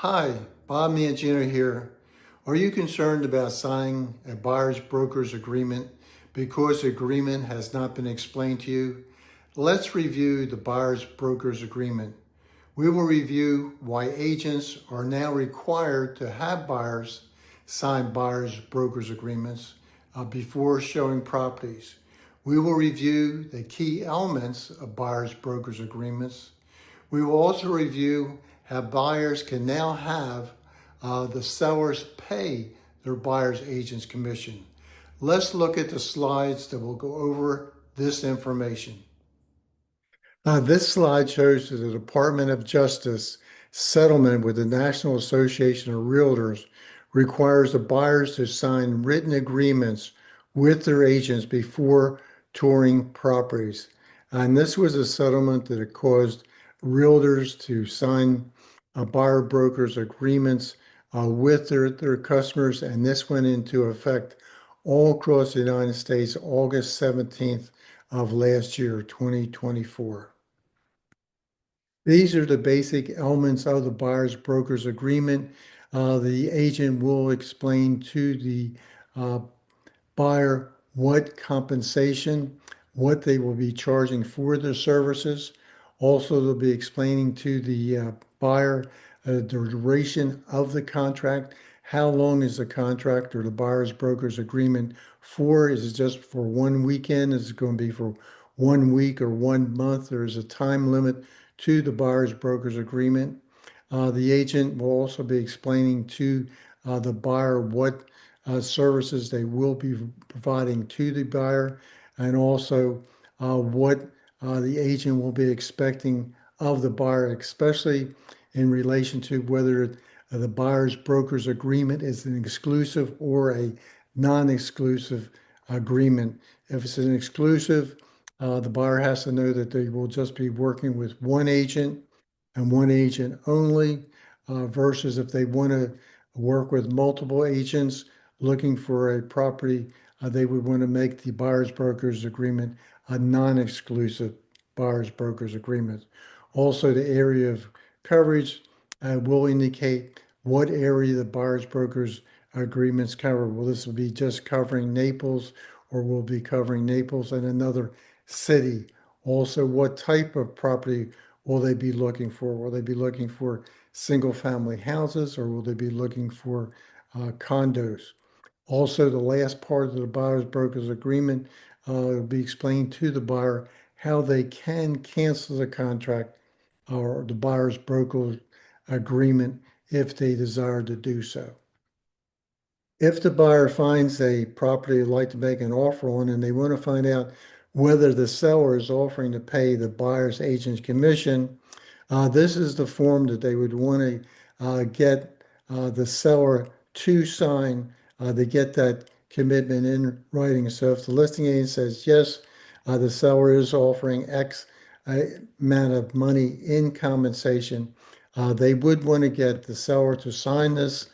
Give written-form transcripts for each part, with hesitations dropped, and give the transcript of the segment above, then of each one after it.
Hi, Bob Mangino here. Are you concerned about signing a buyer's broker's agreement because the agreement has not been explained to you? Let's review the buyer's broker's agreement. We will review why agents are now required to have buyers sign buyer's broker's agreements before showing properties. We will review the key elements of buyer's broker's agreements. We will also review how buyers can now have the sellers pay their buyer's agent's commission. Let's look at the slides that will go over this information. This slide shows that the Department of Justice settlement with the National Association of Realtors requires the buyers to sign written agreements with their agents before touring properties. And this was a settlement that it caused realtors to sign buyer brokers agreements with their customers, and this went into effect all across the United States August 17th of last year, 2024. These are the basic elements of the buyer's broker's agreement. The agent will explain to the uh, buyer what compensation, what they will be charging for their services. Also, they'll be explaining to the buyer the duration of the contract. How long is the contract or the buyer's broker's agreement for? Is it just for one weekend? Is it going to be for 1 week or 1 month? There is a time limit to the buyer's broker's agreement. The agent will also be explaining to the buyer what services they will be providing to the buyer, and also what the agent will be expecting of the buyer, especially in relation to whether the buyer's broker's agreement is an exclusive or a non-exclusive agreement. If it's an exclusive, the buyer has to know that they will just be working with one agent and one agent only, versus if they want to work with multiple agents looking for a property, they would want to make the buyer's broker's agreement a non-exclusive buyer's broker's agreement. Also, the area of coverage will indicate what area the buyer's broker's agreements cover. Will this be just covering Naples, or will be covering Naples and another city? Also, what type of property will they be looking for? Will they be looking for single family houses, or will they be looking for condos? Also, the last part of the buyer's broker's agreement will be explained to the buyer how they can cancel the contract or the buyer's broker's agreement if they desire to do so. If the buyer finds a property they'd like to make an offer on, and they want to find out whether the seller is offering to pay the buyer's agent's commission, this is the form that they would want to get the seller to sign to get that commitment in writing. So if the listing agent says, yes, the seller is offering X amount of money in compensation, they would want to get the seller to sign this,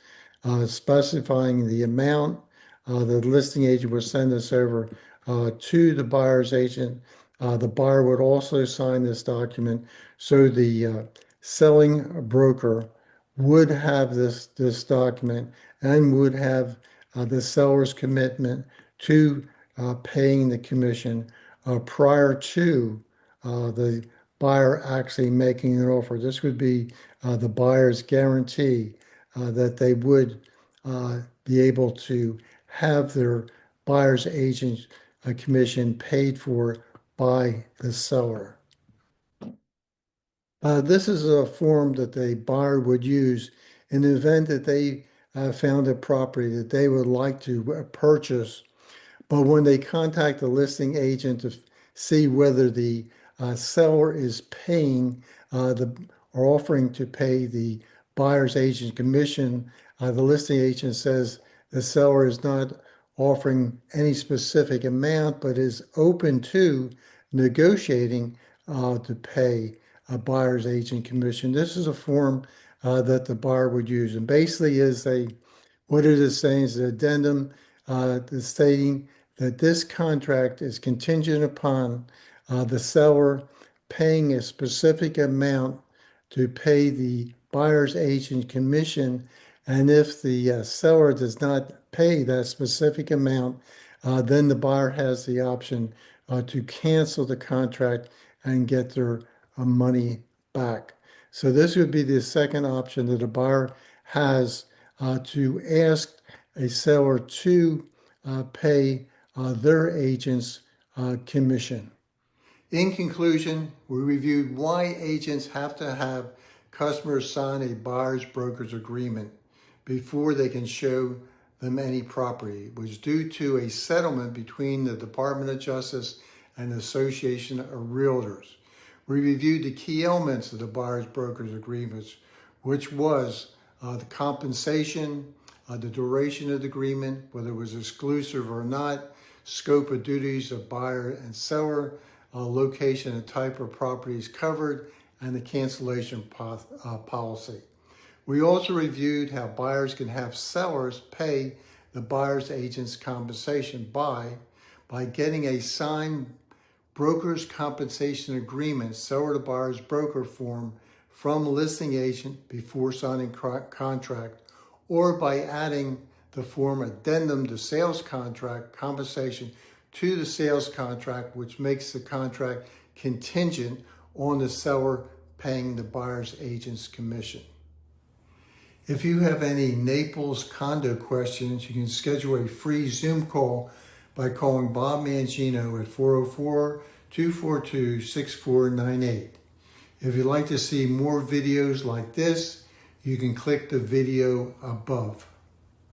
specifying the amount. The listing agent would send this over to the buyer's agent. The buyer would also sign this document. So the selling broker would have this document and would have the seller's commitment to paying the commission prior to the buyer actually making an offer. This would be the buyer's guarantee that they would be able to have their buyer's agent commission paid for by the seller. This is a form that the buyer would use in the event that they found a property that they would like to purchase, but when they contact the listing agent to see whether the seller is paying or offering to pay the buyer's agent commission, the listing agent says the seller is not offering any specific amount, but is open to negotiating to pay a buyer's agent commission. This is a form that the buyer would use, and basically is what it is saying is an addendum stating that this contract is contingent upon the seller paying a specific amount to pay the buyer's agent commission, and if the seller does not pay that specific amount, then the buyer has the option to cancel the contract and get their money back. So this would be the second option that a buyer has, to ask a seller to pay their agent's commission. In conclusion, we reviewed why agents have to have customers sign a buyer's broker's agreement before they can show them any property. It was due to a settlement between the Department of Justice and the Association of Realtors. We reviewed the key elements of the buyer's broker's agreements, which was the compensation, the duration of the agreement, whether it was exclusive or not, scope of duties of buyer and seller, location and type of properties covered, and the cancellation policy. We also reviewed how buyers can have sellers pay the buyer's agent's compensation by getting a signed broker's compensation agreement, seller to buyer's broker form, from listing agent before signing contract, or by adding the form addendum to sales contract compensation to the sales contract, which makes the contract contingent on the seller paying the buyer's agent's commission. If you have any Naples condo questions, you can schedule a free Zoom call by calling Bob Mangino at 404-242-6498. If you'd like to see more videos like this, you can click the video above.